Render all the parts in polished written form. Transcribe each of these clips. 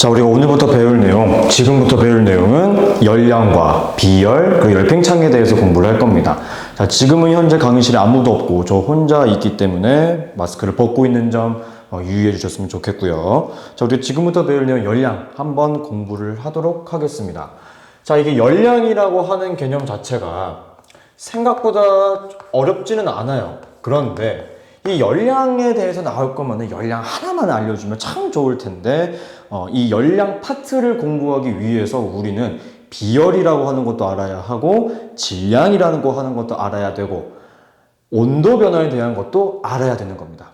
자, 우리가 오늘부터 배울 내용, 지금부터 배울 내용은 열량과 비열, 그리고 열팽창에 대해서 공부를 할 겁니다. 자, 지금은 현재 강의실에 아무도 없고 저 혼자 있기 때문에 마스크를 벗고 있는 점 유의해 주셨으면 좋겠고요. 자, 우리 지금부터 배울 내용 열량 한번 공부를 하도록 하겠습니다. 자, 이게 열량이라고 하는 개념 자체가 생각보다 어렵지는 않아요. 그런데 이 열량에 대해서 나올 거면 열량 하나만 알려주면 참 좋을 텐데 이 열량 파트를 공부하기 위해서 우리는 비열이라고 하는 것도 알아야 하고 질량이라는 거 하는 것도 알아야 되고 온도 변화에 대한 것도 알아야 되는 겁니다.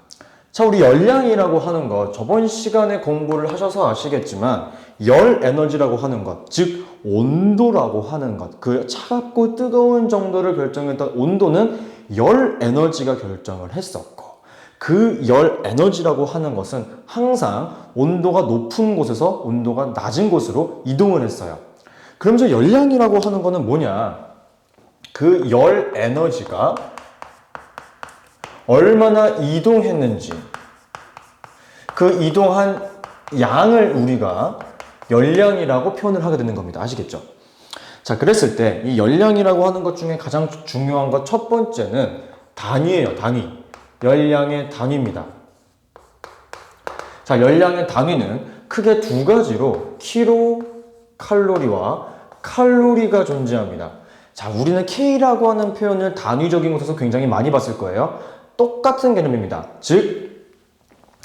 자, 우리 열량이라고 하는 것 저번 시간에 공부를 하셔서 아시겠지만 열 에너지라고 하는 것, 즉 온도라고 하는 것, 그 차갑고 뜨거운 정도를 결정했던 온도는 열 에너지가 결정을 했었고 그 열 에너지라고 하는 것은 항상 온도가 높은 곳에서 온도가 낮은 곳으로 이동을 했어요. 그러면서 열량이라고 하는 거는 뭐냐? 그 열 에너지가 얼마나 이동했는지 그 이동한 양을 우리가 열량이라고 표현을 하게 되는 겁니다. 아시겠죠? 자, 그랬을 때 이 열량이라고 하는 것 중에 가장 중요한 것 첫 번째는 단위예요. 단위. 열량의 단위입니다. 자, 열량의 단위는 크게 두 가지로 킬로칼로리와 칼로리가 존재합니다. 자, 우리는 K라고 하는 표현을 단위적인 곳에서 굉장히 많이 봤을 거예요. 똑같은 개념입니다. 즉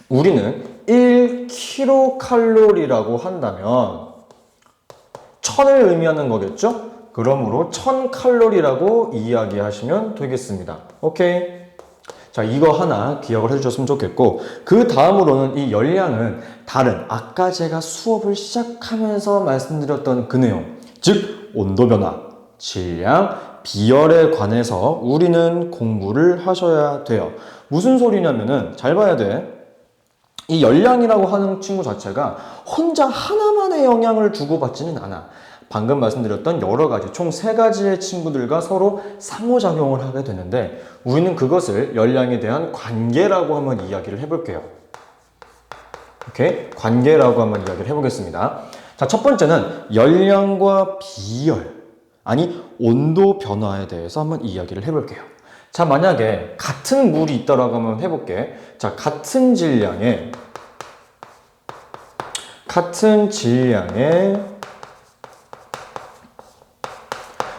우리는 1kcal라고 한다면 1000을 의미하는 거겠죠? 그러므로 1000칼로리라고 이야기하시면 되겠습니다. 오케이? 자, 이거 하나 기억을 해주셨으면 좋겠고 그 다음으로는 이 열량은 다른 아까 제가 수업을 시작하면서 말씀드렸던 그 내용, 즉 온도 변화, 질량, 비열에 관해서 우리는 공부를 하셔야 돼요. 무슨 소리냐면은 잘 봐야 돼. 이 열량이라고 하는 친구 자체가 혼자 하나만의 영향을 주고받지는 않아. 방금 말씀드렸던 여러 가지, 총 3가지의 친구들과 서로 상호작용을 하게 되는데 우리는 그것을 열량에 대한 관계라고 한번 이야기를 해볼게요. 오케이? 관계라고 한번 이야기를 해보겠습니다. 자, 첫 번째는 열량과 비열, 아니 온도 변화에 대해서 한번 이야기를 해볼게요. 자, 만약에 같은 물이 있다라고 한번 해볼게. 자, 같은 질량의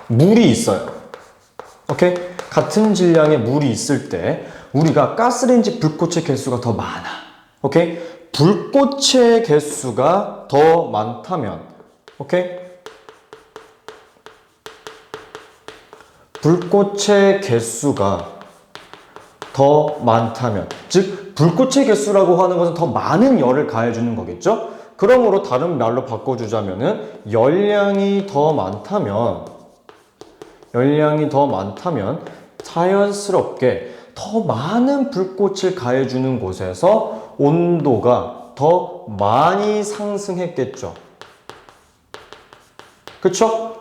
물이 있어요. 오케이? 같은 질량의 물이 있을 때 우리가 가스레인지 불꽃의 개수가 더 많아. 오케이? 불꽃의 개수가 더 많다면, 오케이? 불꽃의 개수가 더 많다면, 즉 불꽃의 개수라고 하는 것은 더 많은 열을 가해주는 거겠죠? 그러므로 다른 말로 바꿔주자면은 열량이 더 많다면 자연스럽게 더 많은 불꽃을 가해주는 곳에서 온도가 더 많이 상승했겠죠. 그쵸?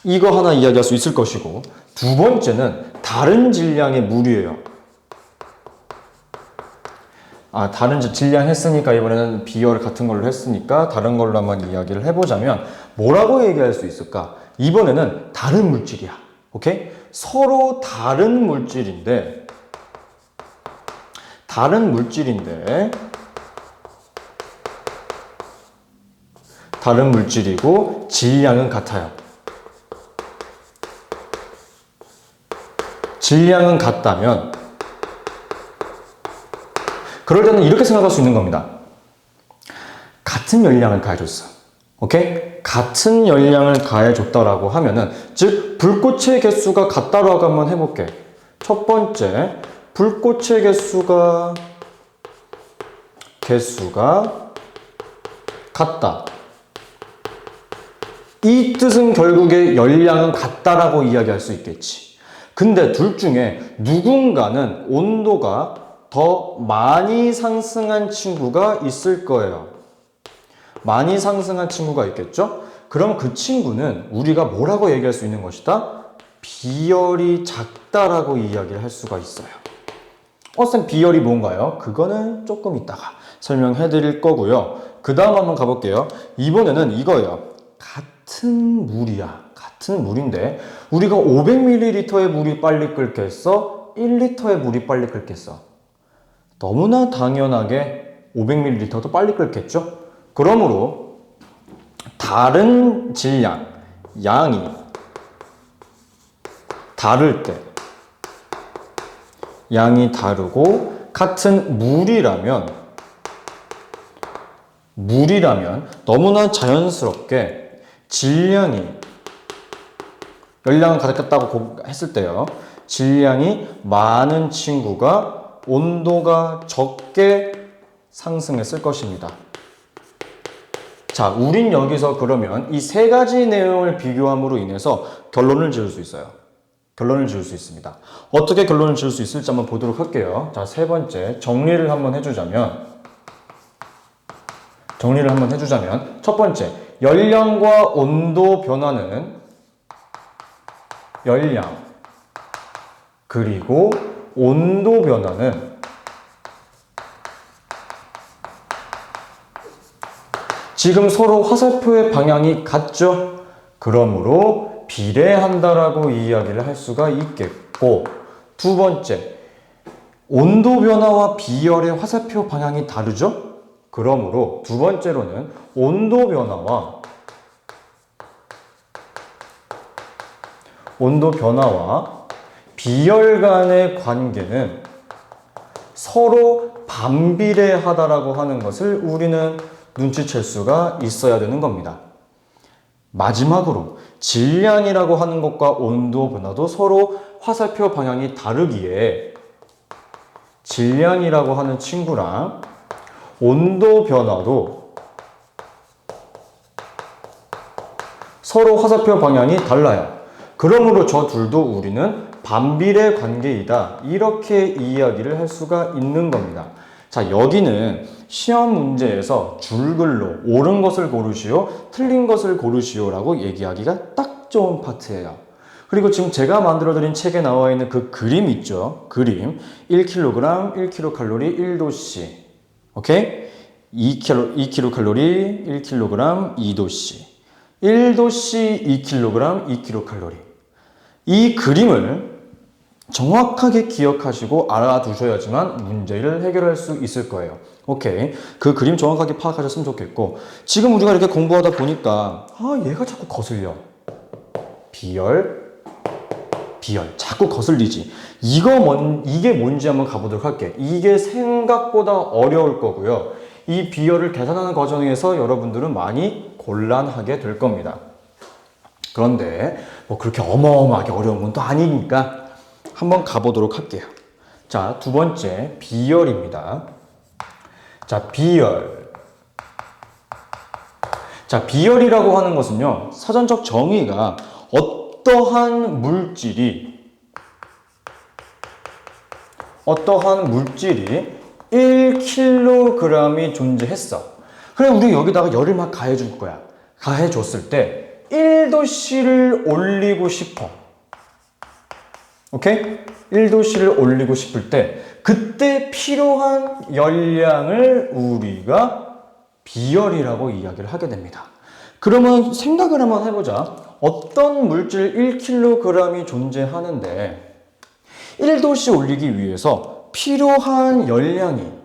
이거 하나 이야기할 수 있을 것이고, 두 번째는 다른 질량의 물이에요. 다른 질량 했으니까 이번에는 비열 같은 걸로 했으니까 다른 걸로 한번 이야기를 해보자면 뭐라고 얘기할 수 있을까? 이번에는 다른 물질이야. 오케이? 서로 다른 물질인데 다른 물질이고 질량은 같아요. 질량은 같다면 그럴 때는 이렇게 생각할 수 있는 겁니다. 같은 열량을 가해줬어. 오케이? 같은 열량을 가해줬다라고 하면은, 즉, 불꽃의 개수가 같다라고 한번 해볼게. 첫 번째, 불꽃의 개수가 같다. 이 뜻은 결국에 열량은 같다라고 이야기할 수 있겠지. 근데 둘 중에 누군가는 온도가 더 많이 상승한 친구가 있을 거예요. 많이 상승한 친구가 있겠죠? 그럼 그 친구는 우리가 뭐라고 얘기할 수 있는 것이다? 비열이 작다라고 이야기를 할 수가 있어요. 쌤, 비열이 뭔가요? 그거는 조금 이따가 설명해 드릴 거고요. 그 다음 한번 가볼게요. 이번에는 이거예요. 같은 물이야. 같은 물인데 우리가 500ml의 물이 빨리 끓겠어? 1리터의 물이 빨리 끓겠어? 너무나 당연하게 500ml도 빨리 끓겠죠? 그러므로 다른 질량, 양이 다를 때 양이 다르고 같은 물이라면 너무나 자연스럽게 질량이 열량을 가졌다고 했을 때요. 질량이 많은 친구가 온도가 적게 상승했을 것입니다. 자, 우린 여기서 그러면 이 세 가지 내용을 비교함으로 인해서 결론을 지을 수 있어요. 결론을 지을 수 있습니다. 어떻게 결론을 지을 수 있을지 한번 보도록 할게요. 자, 세 번째 정리를 한번 해주자면 첫 번째 열량과 온도 변화는 열량 그리고 온도 변화는 지금 서로 화살표의 방향이 같죠? 그러므로 비례한다라고 이야기를 할 수가 있겠고, 두 번째, 온도 변화와 비열의 화살표 방향이 다르죠? 그러므로 두 번째로는 온도 변화와 비열 간의 관계는 서로 반비례하다라고 하는 것을 우리는 눈치챌 수가 있어야 되는 겁니다. 마지막으로 질량이라고 하는 것과 온도 변화도 서로 화살표 방향이 다르기에 질량이라고 하는 친구랑 온도 변화도 서로 화살표 방향이 달라요. 그러므로 저 둘도 우리는 반비례 관계이다. 이렇게 이야기를 할 수가 있는 겁니다. 자, 여기는 시험 문제에서 줄글로 옳은 것을 고르시오, 틀린 것을 고르시오 라고 얘기하기가 딱 좋은 파트예요. 그리고 지금 제가 만들어드린 책에 나와 있는 그 그림 있죠? 그림 1kg, 1kcal, 1도씨 오케이? 2kcal, 1kg, 2도씨 1도씨, 2kg, 2kcal 이 그림을 정확하게 기억하시고 알아두셔야지만 문제를 해결할 수 있을 거예요. 오케이. 그 그림 정확하게 파악하셨으면 좋겠고, 지금 우리가 이렇게 공부하다 보니까 얘가 자꾸 거슬려. 비열 자꾸 거슬리지. 이게 뭔지 한번 가보도록 할게. 이게 생각보다 어려울 거고요. 이 비열을 계산하는 과정에서 여러분들은 많이 곤란하게 될 겁니다. 그런데 뭐 그렇게 어마어마하게 어려운 건 또 아니니까 한번 가보도록 할게요. 자, 두 번째 비열입니다. 자, 비열이라고 하는 것은요, 사전적 정의가 어떠한 물질이 1kg이 존재했어. 그래, 우리 여기다가 열을 막 가해줄 거야. 가해줬을 때 1도씨를 올리고 싶어. 오케이? 1도씨를 올리고 싶을 때 그때 필요한 열량을 우리가 비열이라고 이야기를 하게 됩니다. 그러면 생각을 한번 해보자. 어떤 물질 1kg이 존재하는데 1도씨 올리기 위해서 필요한 열량이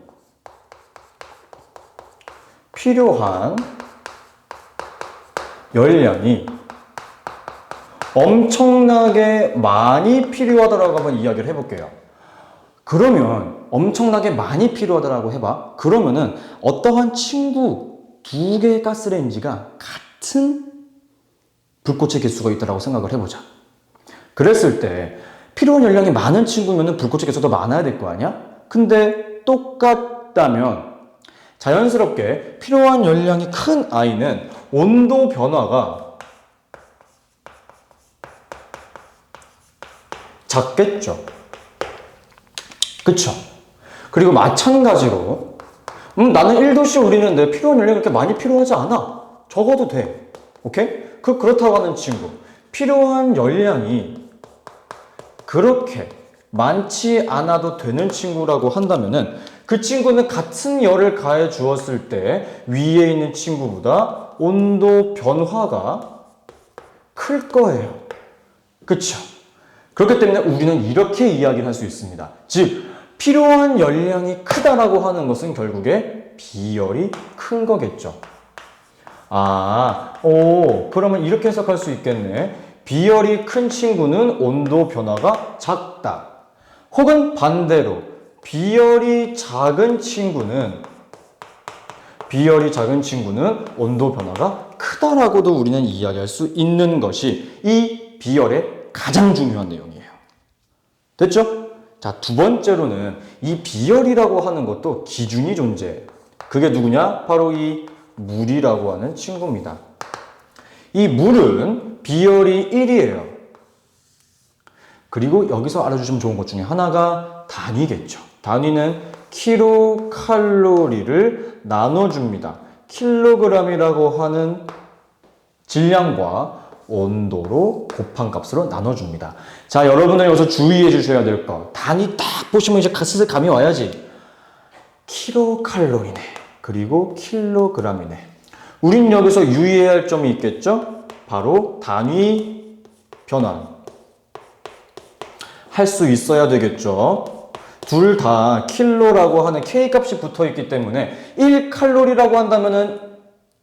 엄청나게 많이 필요하다라고 한번 이야기를 해볼게요. 그러면 엄청나게 많이 필요하다라고 해봐. 그러면은 어떠한 친구 두 개의 가스레인지가 같은 불꽃의 개수가 있다라고 생각을 해보자. 그랬을 때 필요한 열량이 많은 친구면은 불꽃의 개수도 많아야 될 거 아니야? 근데 똑같다면 자연스럽게 필요한 열량이 큰 아이는 온도 변화가 작겠죠. 그쵸? 그리고 마찬가지로 나는 1도씨 우리는데 필요한 열량이 그렇게 많이 필요하지 않아. 적어도 돼. 오케이? 그렇다고 하는 친구 필요한 열량이 그렇게 많지 않아도 되는 친구라고 한다면은 그 친구는 같은 열을 가해 주었을 때 위에 있는 친구보다 온도 변화가 클 거예요. 그쵸? 그렇기 때문에 우리는 이렇게 이야기를 할 수 있습니다. 즉, 필요한 열량이 크다라고 하는 것은 결국에 비열이 큰 거겠죠. 그러면 이렇게 해석할 수 있겠네. 비열이 큰 친구는 온도 변화가 작다. 혹은 반대로 비열이 작은 친구는 온도 변화가 크다라고도 우리는 이야기할 수 있는 것이 이 비열의 가장 중요한 내용이에요. 됐죠? 자, 두 번째로는 이 비열이라고 하는 것도 기준이 존재해요. 그게 누구냐? 바로 이 물이라고 하는 친구입니다. 이 물은 비열이 1이에요. 그리고 여기서 알아주시면 좋은 것 중에 하나가 단위겠죠. 단위는 킬로칼로리를 나눠줍니다. 킬로그램이라고 하는 질량과 온도로 곱한 값으로 나눠줍니다. 자, 여러분들 여기서 주의해 주셔야 될 거. 단위 딱 보시면 이제 슬슬 감이 와야지. 킬로칼로리네. 그리고 킬로그램이네. 우린 여기서 유의해야 할 점이 있겠죠? 바로 단위 변환. 할 수 있어야 되겠죠? 둘 다 킬로라고 하는 K값이 붙어 있기 때문에 1칼로리라고 한다면은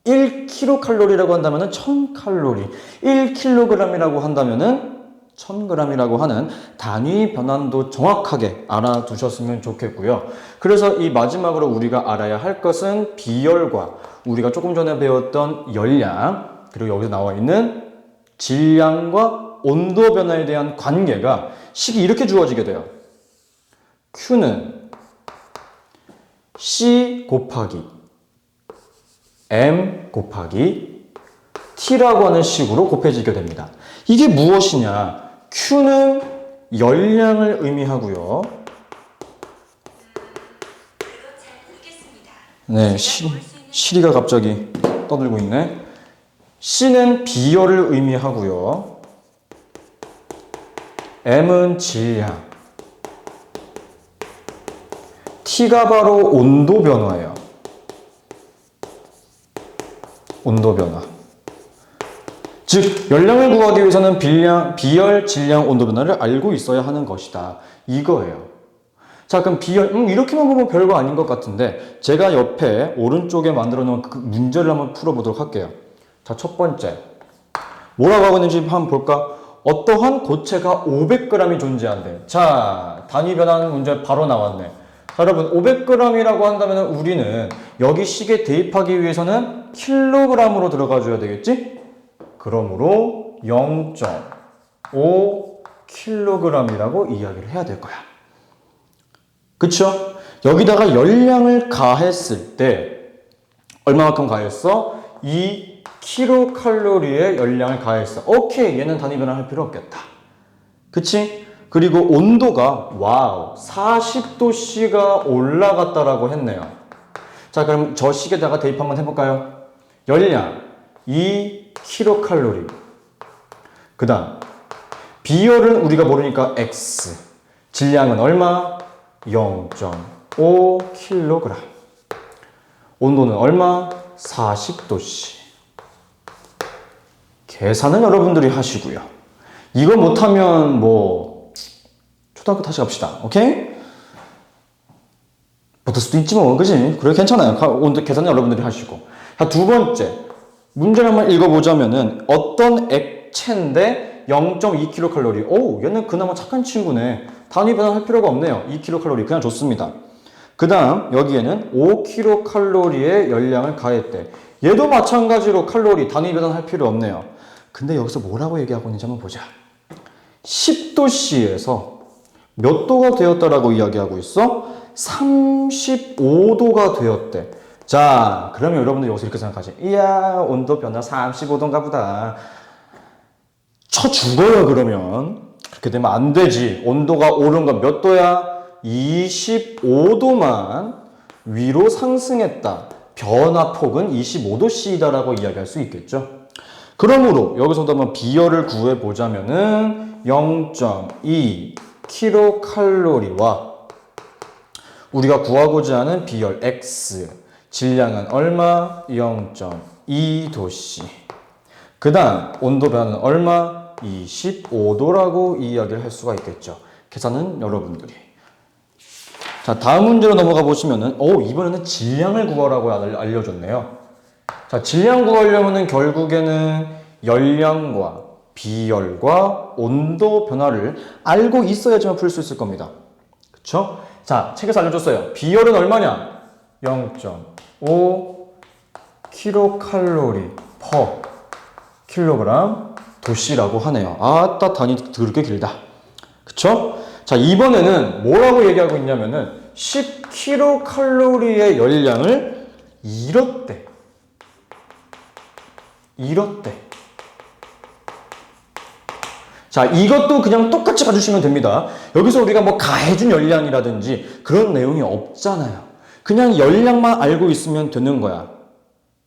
1kcal라고 한다면은 1000칼로리, 1kg이라고 한다면은 1000g이라고 하는 단위 변환도 정확하게 알아두셨으면 좋겠고요. 그래서 이 마지막으로 우리가 알아야 할 것은 비열과 우리가 조금 전에 배웠던 열량, 그리고 여기서 나와 있는 질량과 온도 변화에 대한 관계가 식이 이렇게 주어지게 돼요. Q는 C 곱하기 M 곱하기 T라고 하는 식으로 곱해지게 됩니다. 이게 무엇이냐? Q는 열량을 의미하고요. 네, 시리가 갑자기 떠들고 있네. C는 비열을 의미하고요. M은 질량. T가 바로 온도 변화예요. 온도 변화. 즉, 열량을 구하기 위해서는 비열, 질량, 온도 변화를 알고 있어야 하는 것이다. 이거예요. 자, 그럼 비열, 이렇게만 보면 별거 아닌 것 같은데, 제가 옆에 오른쪽에 만들어 놓은 그 문제를 한번 풀어보도록 할게요. 자, 첫 번째. 뭐라고 하고 있는지 한번 볼까? 어떠한 고체가 500g이 존재한대. 자, 단위 변환 문제 바로 나왔네. 자, 여러분, 500g이라고 한다면 우리는 여기 식에 대입하기 위해서는 킬로그램으로 들어가 줘야 되겠지? 그러므로 0.5kg이라고 이야기를 해야 될 거야. 그쵸? 여기다가 열량을 가했을 때 얼마만큼 가했어? 2kcal의 열량을 가했어. 오케이, 얘는 단위 변환할 필요 없겠다. 그치? 그리고 온도가 와우 40도씨가 올라갔다라고 했네요. 자, 그럼 저 식에다가 대입 한번 해볼까요? 열량 2kcal. 그 다음 비열은 우리가 모르니까 X. 질량은 얼마? 0.5kg. 온도는 얼마? 40도씨. 계산은 여러분들이 하시고요. 이거 못하면 초등학교 다시 갑시다. 오케이? 못할 수도 있지 뭐, 그지? 그래, 괜찮아요. 온도 계산은 여러분들이 하시고. 자, 두 번째. 문제를 한번 읽어보자면은, 어떤 액체인데 0.2kcal. 오, 얘는 그나마 착한 친구네. 단위 변환할 필요가 없네요. 2kcal. 그냥 좋습니다. 그 다음, 여기에는 5kcal의 열량을 가했대. 얘도 마찬가지로 칼로리, 단위 변환할 필요 없네요. 근데 여기서 뭐라고 얘기하고 있는지 한번 보자. 10도씨에서 몇 도가 되었다라고 이야기하고 있어? 35도가 되었대. 자, 그러면 여러분들 여기서 이렇게 생각하지. 이야, 온도 변화 35도인가 보다. 쳐 죽어요, 그러면. 그렇게 되면 안 되지. 온도가 오른 건 몇 도야? 25도만 위로 상승했다. 변화폭은 25도씨다라고 이야기할 수 있겠죠. 그러므로 여기서도 한번 비열을 구해보자면은 0.2 킬로칼로리와 우리가 구하고자 하는 비열 X, 질량은 얼마? 0.2도씨. 그 다음 온도 변화는 얼마? 25도라고 이야기를 할 수가 있겠죠. 계산은 여러분들이. 자, 다음 문제로 넘어가 보시면은 이번에는 질량을 구하라고 알려줬네요. 자, 질량 구하려면은 결국에는 열량과 비열과 온도 변화를 알고 있어야지만 풀 수 있을 겁니다. 그쵸? 자, 책에서 알려줬어요. 비열은 얼마냐? 0.5 킬로칼로리 퍼 킬로그램 도씨라고 하네요. 아따, 단위 더럽게 길다. 그쵸? 자, 이번에는 뭐라고 얘기하고 있냐면은 10킬로칼로리의 열량을 잃었대. 자, 이것도 그냥 똑같이 가주시면 됩니다. 여기서 우리가 뭐 가해준 열량이라든지 그런 내용이 없잖아요. 그냥 열량만 알고 있으면 되는 거야.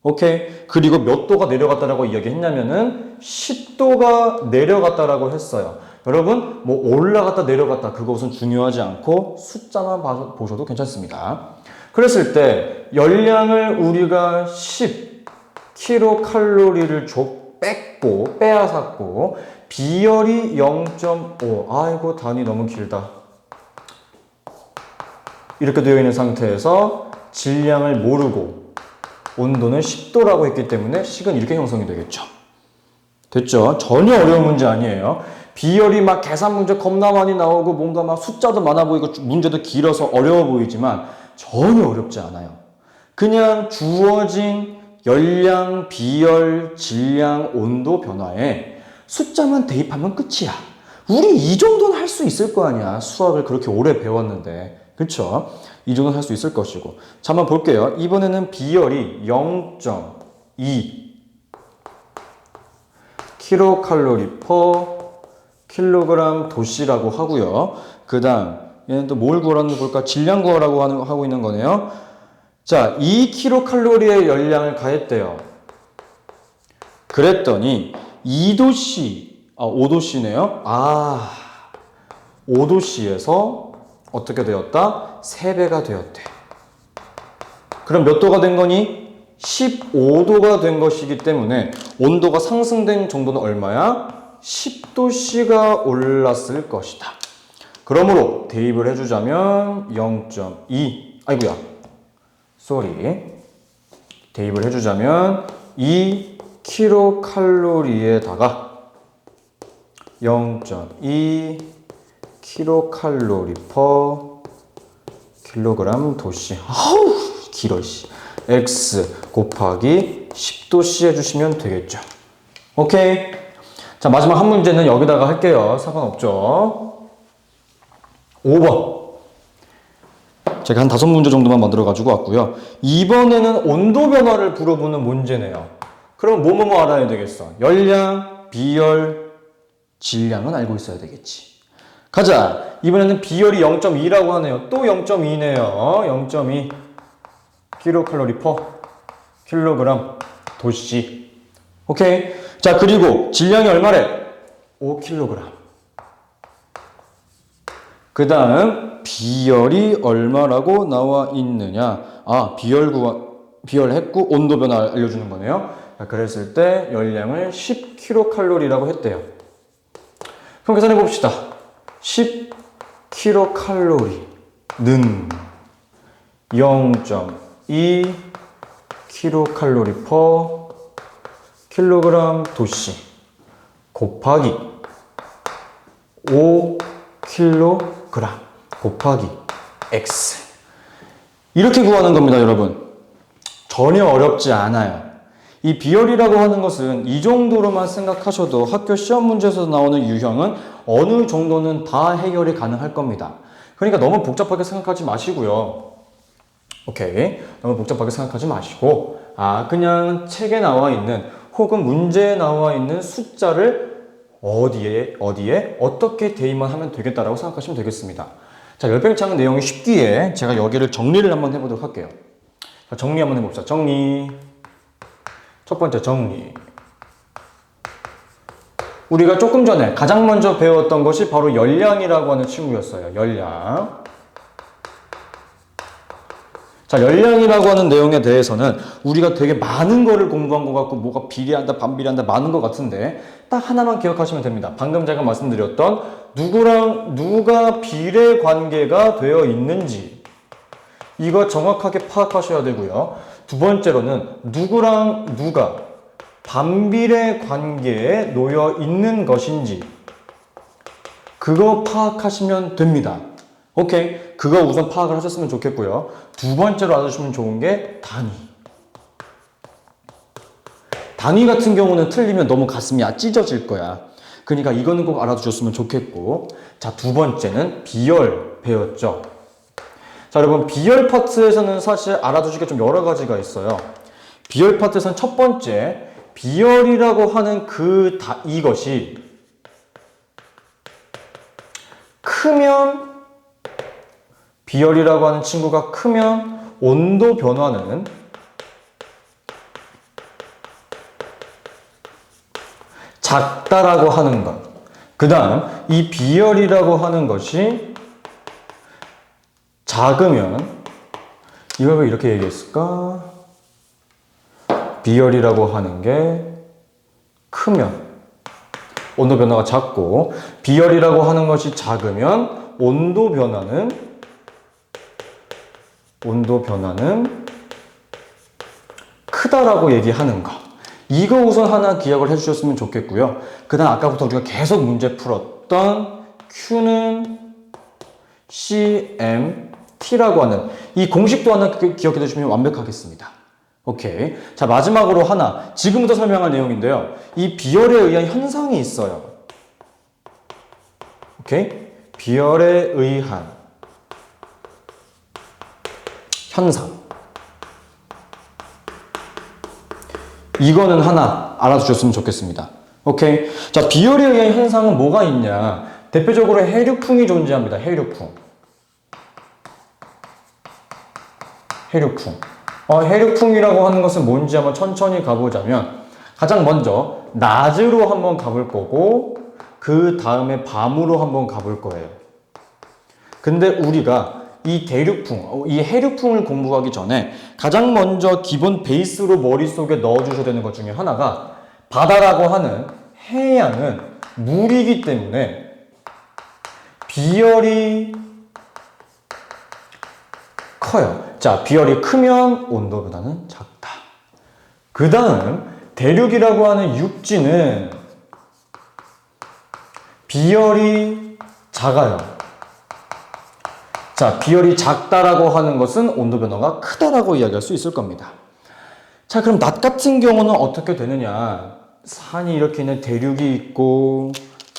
오케이? 그리고 몇 도가 내려갔다라고 이야기했냐면은 10도가 내려갔다라고 했어요. 여러분, 뭐 올라갔다 내려갔다 그것은 중요하지 않고 숫자만 보셔도 괜찮습니다. 그랬을 때 열량을 우리가 10킬로칼로리를 빼앗았고 비열이 0.5. 아이고, 단위 너무 길다. 이렇게 되어 있는 상태에서 질량을 모르고 온도는 10도라고 했기 때문에 식은 이렇게 형성이 되겠죠. 됐죠? 전혀 어려운 문제 아니에요. 비열이 막 계산 문제 겁나 많이 나오고 뭔가 막 숫자도 많아 보이고 문제도 길어서 어려워 보이지만 전혀 어렵지 않아요. 그냥 주어진 열량, 비열, 질량, 온도 변화에 숫자만 대입하면 끝이야. 우리 이 정도는 할 수 있을 거 아니야. 수학을 그렇게 오래 배웠는데. 그쵸? 이 정도는 할 수 있을 것이고. 자, 한번 볼게요. 이번에는 비열이 0.2 킬로칼로리 퍼 킬로그램 도씨라고 하고요. 그 다음 얘는 또 뭘 구하라는 볼까? 질량 구하라고 하고 있는 거네요. 자, 2킬로칼로리의 열량을 가했대요. 그랬더니 2도씨, 5도씨네요. 5도씨에서 어떻게 되었다? 3배가 되었대. 그럼 몇 도가 된 거니? 15도가 된 것이기 때문에 온도가 상승된 정도는 얼마야? 10도씨가 올랐을 것이다. 그러므로 대입을 해주자면 0.2 아이고야 대입을 해주자면 2킬로칼로리에다가 0.2 킬로칼로리 퍼 킬로그램 도씨. 아우 길어 씨. X 곱하기 10도씨 해주시면 되겠죠. 오케이. 자, 마지막 한 문제는 여기다가 할게요. 상관없죠. 5번. 제가 한 5문제 정도만 만들어 가지고 왔고요. 이번에는 온도 변화를 물어보는 문제네요. 그럼 뭐뭐뭐 알아야 되겠어? 열량, 비열, 질량은 알고 있어야 되겠지. 가자. 이번에는 비열이 0.2라고 하네요. 또 0.2네요. 0.2 킬로칼로리 퍼 킬로그램 도씨. 오케이. 자, 그리고 질량이 얼마래? 5kg. 그 다음 비열이 얼마라고 나와 있느냐? 비열했고 온도 변화 알려주는 거네요. 자, 그랬을 때 열량을 10kcal라고 했대요. 그럼 계산해 봅시다. 10kcal는 0.2 kcal per 킬로그램 도씨 곱하기 5kg 곱하기 x. 이렇게 구하는 겁니다, 여러분. 전혀 어렵지 않아요. 이 비열이라고 하는 것은 이 정도로만 생각하셔도 학교 시험 문제에서 나오는 유형은 어느 정도는 다 해결이 가능할 겁니다. 그러니까 너무 복잡하게 생각하지 마시고요. 오케이. 너무 복잡하게 생각하지 마시고, 그냥 책에 나와 있는 혹은 문제에 나와 있는 숫자를 어디에 어떻게 대입만 하면 되겠다라고 생각하시면 되겠습니다. 자, 열팽창 내용이 쉽기에 제가 여기를 정리를 한번 해보도록 할게요. 자, 정리 한번 해봅시다. 정리. 첫 번째 정리. 우리가 조금 전에 가장 먼저 배웠던 것이 바로 열량이라고 하는 친구였어요. 열량. 자, 열량이라고 하는 내용에 대해서는 우리가 되게 많은 거를 공부한 것 같고 뭐가 비례한다, 반비례한다 많은 것 같은데 딱 하나만 기억하시면 됩니다. 방금 제가 말씀드렸던 누구랑 누가 비례 관계가 되어 있는지 이거 정확하게 파악하셔야 되고요. 두 번째로는 누구랑 누가 반비례 관계에 놓여 있는 것인지 그거 파악하시면 됩니다. 오케이. 그거 우선 파악을 하셨으면 좋겠고요. 두 번째로 알아주시면 좋은 게 단위. 단위 같은 경우는 틀리면 너무 가슴이 찢어질 거야. 그러니까 이거는 꼭 알아두셨으면 좋겠고. 자, 두 번째는 비열 배웠죠. 자, 여러분 비열 파트에서는 사실 알아두시기가 좀 여러 가지가 있어요. 비열 파트에서는 첫 번째 비열이라고 하는 이것이 크면 비열이라고 하는 친구가 크면 온도 변화는 작다라고 하는 것. 그 다음 이 비열이라고 하는 것이 작으면 이걸 왜 이렇게 얘기했을까? 비열이라고 하는 게 크면 온도 변화가 작고 비열이라고 하는 것이 작으면 온도 변화는 크다라고 얘기하는 거. 이거 우선 하나 기억을 해주셨으면 좋겠고요. 그 다음 아까부터 우리가 계속 문제 풀었던 Q는 CMT라고 하는 이 공식도 하나 기억해 두시면 완벽하겠습니다. 오케이. 자, 마지막으로 하나 지금부터 설명할 내용인데요. 이 비열에 의한 현상이 있어요. 오케이. 비열에 의한 현상. 이거는 하나 알아두셨으면 좋겠습니다. 오케이. 자, 비열에 의한 현상은 뭐가 있냐? 대표적으로 해류풍이 존재합니다. 해류풍. 해류풍이라고 하는 것은 뭔지 한번 천천히 가보자면 가장 먼저 낮으로 한번 가볼 거고 그 다음에 밤으로 한번 가볼 거예요. 근데 우리가 이 해류풍을 공부하기 전에 가장 먼저 기본 베이스로 머릿속에 넣어주셔야 되는 것 중에 하나가 바다라고 하는 해양은 물이기 때문에 비열이 커요. 자, 비열이 크면 온도 변화는 작다. 그 다음 대륙이라고 하는 육지는 비열이 작아요. 자, 비열이 작다라고 하는 것은 온도 변화가 크다라고 이야기할 수 있을 겁니다. 자, 그럼 낮 같은 경우는 어떻게 되느냐? 산이 이렇게 있는 대륙이 있고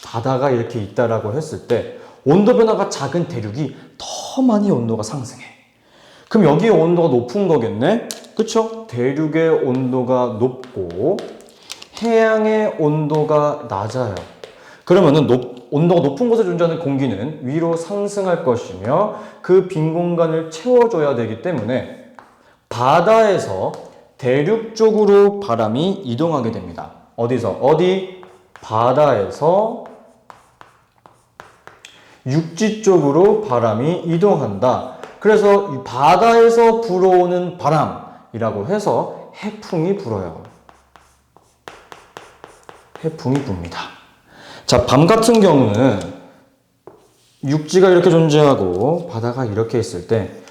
바다가 이렇게 있다라고 했을 때 온도 변화가 작은 대륙이 더 많이 온도가 상승해. 그럼 여기에 온도가 높은 거겠네? 그쵸? 대륙의 온도가 높고 해양의 온도가 낮아요. 그러면은 온도가 높은 곳에 존재하는 공기는 위로 상승할 것이며 그 빈 공간을 채워줘야 되기 때문에 바다에서 대륙 쪽으로 바람이 이동하게 됩니다. 어디서? 바다에서 육지 쪽으로 바람이 이동한다. 그래서 이 바다에서 불어오는 바람이라고 해서 해풍이 불어요. 해풍이 붑니다. 자, 밤 같은 경우는 육지가 이렇게 존재하고 바다가 이렇게 있을 때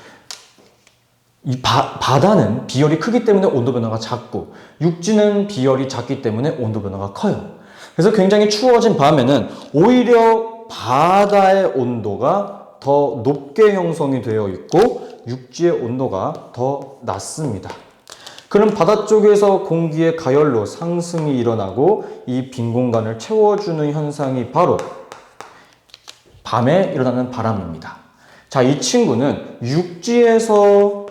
이 바다는 비열이 크기 때문에 온도 변화가 작고 육지는 비열이 작기 때문에 온도 변화가 커요. 그래서 굉장히 추워진 밤에는 오히려 바다의 온도가 더 높게 형성이 되어 있고 육지의 온도가 더 낮습니다. 그럼 바다 쪽에서 공기의 가열로 상승이 일어나고 이 빈 공간을 채워주는 현상이 바로 밤에 일어나는 바람입니다. 자, 이 친구는 육지에서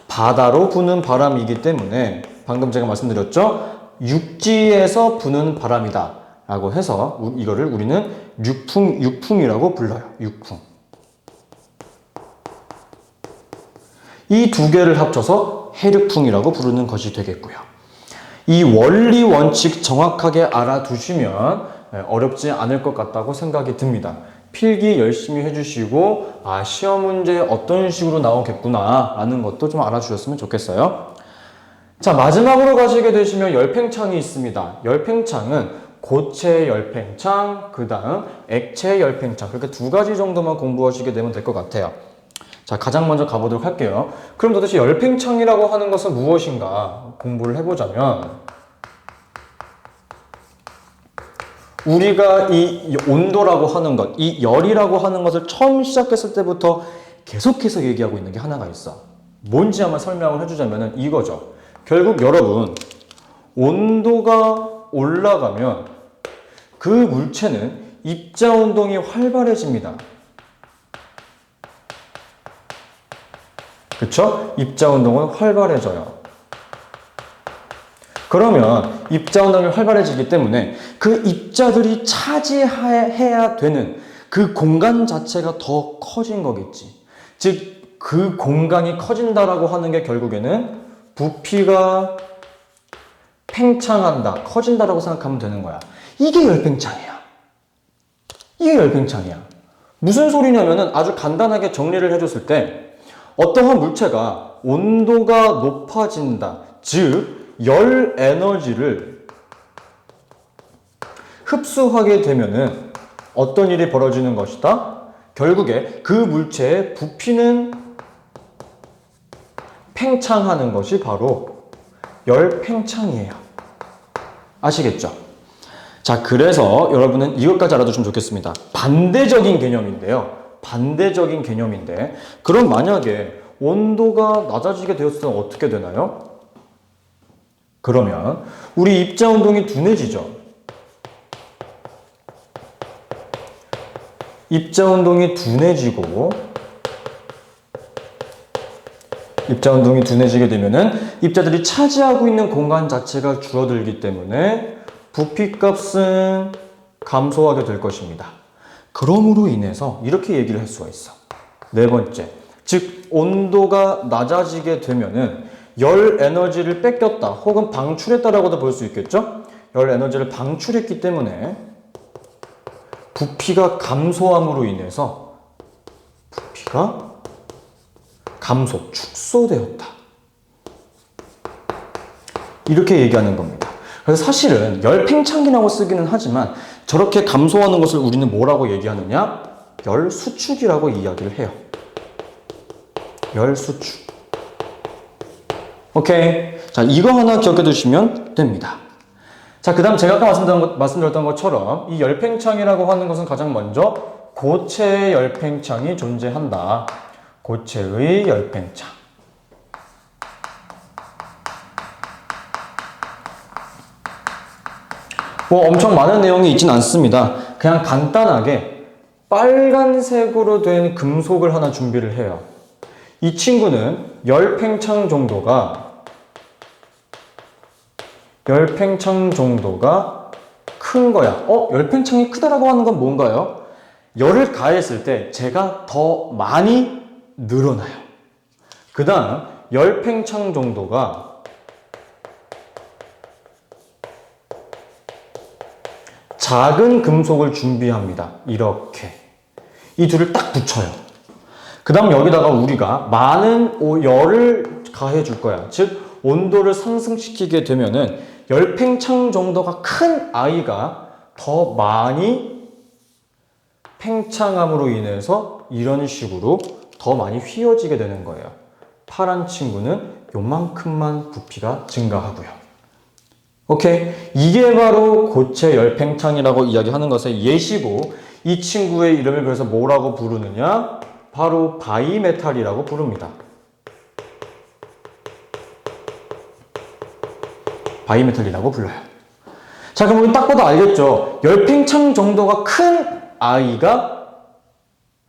바다로 부는 바람이기 때문에 방금 제가 말씀드렸죠? 육지에서 부는 바람이다 라고 해서 이거를 우리는 육풍이라고 불러요. 육풍. 이 두 개를 합쳐서 해류풍이라고 부르는 것이 되겠고요. 이 원리 원칙 정확하게 알아두시면 어렵지 않을 것 같다고 생각이 듭니다. 필기 열심히 해주시고 시험 문제 어떤 식으로 나오겠구나 라는 것도 좀 알아주셨으면 좋겠어요. 자, 마지막으로 가시게 되시면 열팽창이 있습니다. 열팽창은 고체 열팽창, 그 다음 액체 열팽창, 그렇게 두 가지 정도만 공부하시게 되면 될 것 같아요. 자, 가장 먼저 가보도록 할게요. 그럼 도대체 열팽창이라고 하는 것은 무엇인가 공부를 해보자면, 우리가 이 온도라고 하는 것, 이 열이라고 하는 것을 처음 시작했을 때부터 계속해서 얘기하고 있는 게 하나가 있어. 뭔지 한번 설명을 해주자면 이거죠. 결국 여러분, 온도가 올라가면 그 물체는 입자 운동이 활발해집니다. 그쵸? 입자 운동은 활발해져요. 그러면 입자 운동이 활발해지기 때문에 그 입자들이 차지해야 되는 그 공간 자체가 더 커진 거겠지. 즉, 그 공간이 커진다라고 하는 게 결국에는 부피가 팽창한다, 커진다라고 생각하면 되는 거야. 이게 열팽창이야. 이게 열팽창이야. 무슨 소리냐면은 아주 간단하게 정리를 해줬을 때 어떠한 물체가 온도가 높아진다. 즉, 열 에너지를 흡수하게 되면은 어떤 일이 벌어지는 것이다? 결국에 그 물체의 부피는 팽창하는 것이 바로 열팽창이에요. 아시겠죠? 자, 그래서 여러분은 이것까지 알아두시면 좋겠습니다. 반대적인 개념인데요. 반대적인 개념인데, 그럼 만약에 온도가 낮아지게 되었을 때 어떻게 되나요? 그러면 우리 입자 운동이 둔해지죠. 입자 운동이 둔해지고, 입자 운동이 둔해지게 되면은 입자들이 차지하고 있는 공간 자체가 줄어들기 때문에 부피값은 감소하게 될 것입니다. 그러므로 인해서 이렇게 얘기를 할 수가 있어. 네 번째, 즉 온도가 낮아지게 되면은 열 에너지를 뺏겼다 혹은 방출했다라고도 볼 수 있겠죠? 열 에너지를 방출했기 때문에 부피가 감소함으로 인해서 부피가 감소, 축소되었다. 이렇게 얘기하는 겁니다. 그래서 사실은 열팽창기라고 쓰기는 하지만 저렇게 감소하는 것을 우리는 뭐라고 얘기하느냐? 열수축이라고 이야기를 해요. 열수축. 오케이. 자, 이거 하나 기억해 두시면 됩니다. 자, 그 다음 제가 아까 말씀드렸던 것처럼 이 열팽창이라고 하는 것은 가장 먼저 고체의 열팽창이 존재한다. 고체의 열팽창. 뭐 엄청 많은 내용이 있진 않습니다. 그냥 간단하게 빨간색으로 된 금속을 하나 준비를 해요. 이 친구는 열팽창 정도가 큰 거야. 열팽창이 크다라고 하는 건 뭔가요? 열을 가했을 때 제가 더 많이 늘어나요. 그 다음 열팽창 정도가 작은 금속을 준비합니다. 이렇게 이 둘을 딱 붙여요. 그 다음 여기다가 우리가 많은 열을 가해 줄 거야. 즉 온도를 상승시키게 되면은 열팽창 정도가 큰 아이가 더 많이 팽창함으로 인해서 이런 식으로 더 많이 휘어지게 되는 거예요. 파란 친구는 요만큼만 부피가 증가하고요. 오케이. 이게 바로 고체 열팽창이라고 이야기하는 것의 예시고, 이 친구의 이름을 그래서 뭐라고 부르느냐? 바로 바이메탈이라고 부릅니다. 바이메탈이라고 불러요. 자, 그럼 우리 딱 봐도 알겠죠? 열팽창 정도가 큰 아이가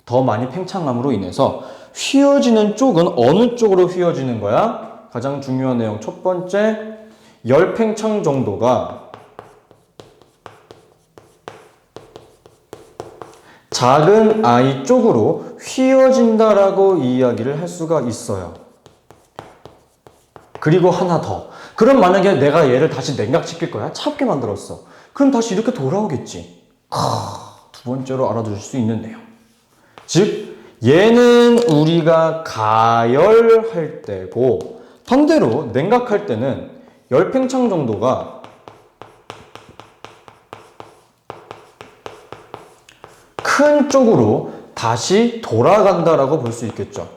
더 많이 팽창함으로 인해서 휘어지는 쪽은 어느 쪽으로 휘어지는 거야? 가장 중요한 내용 첫 번째, 열팽창 정도가 작은 아이 쪽으로 휘어진다라고 이야기를 할 수가 있어요. 그리고 하나 더. 그럼 만약에 내가 얘를 다시 냉각시킬 거야? 차갑게 만들었어. 그럼 다시 이렇게 돌아오겠지. 두 번째로 알아두실 수 있는 내용. 즉, 얘는 우리가 가열할 때고, 반대로 냉각할 때는 열팽창 정도가 큰 쪽으로 다시 돌아간다라고 볼 수 있겠죠.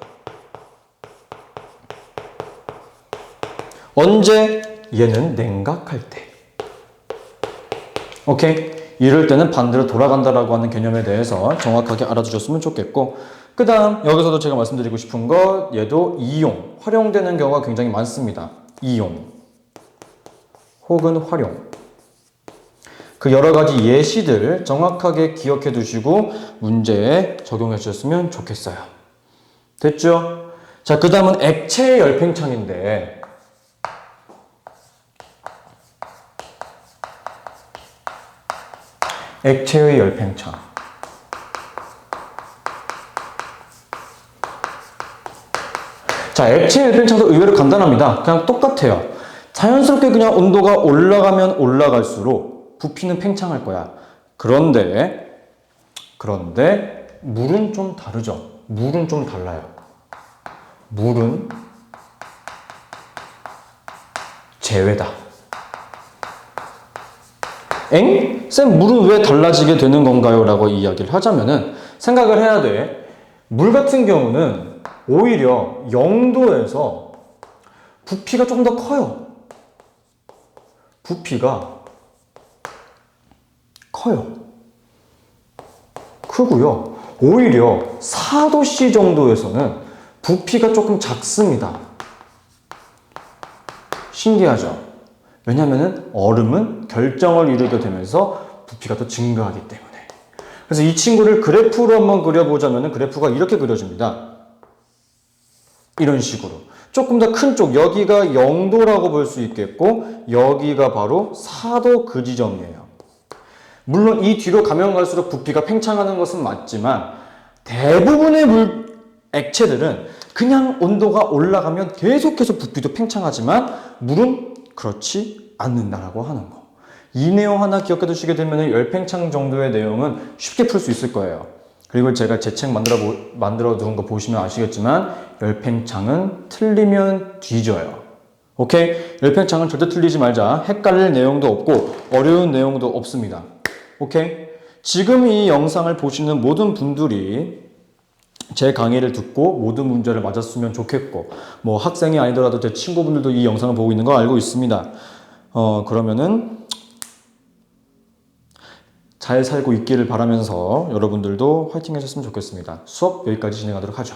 언제? 얘는 냉각할 때. 오케이? 이럴 때는 반대로 돌아간다라고 하는 개념에 대해서 정확하게 알아두셨으면 좋겠고, 그 다음 여기서도 제가 말씀드리고 싶은 것, 얘도 이용, 활용되는 경우가 굉장히 많습니다. 이용 혹은 활용. 그 여러 가지 예시들 정확하게 기억해 두시고 문제에 적용해 주셨으면 좋겠어요. 됐죠? 자, 그 다음은 액체 열팽창인데, 액체의 열팽창. 자, 액체 열팽창도 의외로 간단합니다. 그냥 똑같아요. 자연스럽게 그냥 온도가 올라가면 올라갈수록 부피는 팽창할 거야. 그런데 물은 좀 다르죠. 물은 좀 달라요. 물은 제외다. 쌤, 물은 왜 달라지게 되는 건가요? 라고 이야기를 하자면은 생각을 해야 돼. 물 같은 경우는 오히려 0도에서 부피가 조금 더 커요. 부피가 커요. 크고요. 오히려 4도C 정도에서는 부피가 조금 작습니다. 신기하죠? 왜냐하면 얼음은 결정을 이루게 되면서 부피가 더 증가하기 때문에. 그래서 이 친구를 그래프로 한번 그려보자면 그래프가 이렇게 그려집니다. 이런 식으로. 조금 더 큰 쪽, 여기가 0도라고 볼 수 있겠고, 여기가 바로 4도 그 지점이에요. 물론 이 뒤로 가면 갈수록 부피가 팽창하는 것은 맞지만, 대부분의 액체들은 그냥 온도가 올라가면 계속해서 부피도 팽창하지만, 물은 그렇지 않는다라고 하는 거. 이 내용 하나 기억해 두시게 되면 열팽창 정도의 내용은 쉽게 풀 수 있을 거예요. 그리고 제가 제 책 만들어 두은 거 보시면 아시겠지만 열팽창은 틀리면 뒤져요. 오케이? 열팽창은 절대 틀리지 말자. 헷갈릴 내용도 없고 어려운 내용도 없습니다. 오케이? 지금 이 영상을 보시는 모든 분들이 제 강의를 듣고 모든 문제를 맞았으면 좋겠고, 뭐 학생이 아니더라도 제 친구분들도 이 영상을 보고 있는 거 알고 있습니다. 그러면은 잘 살고 있기를 바라면서 여러분들도 화이팅 하셨으면 좋겠습니다. 수업 여기까지 진행하도록 하죠.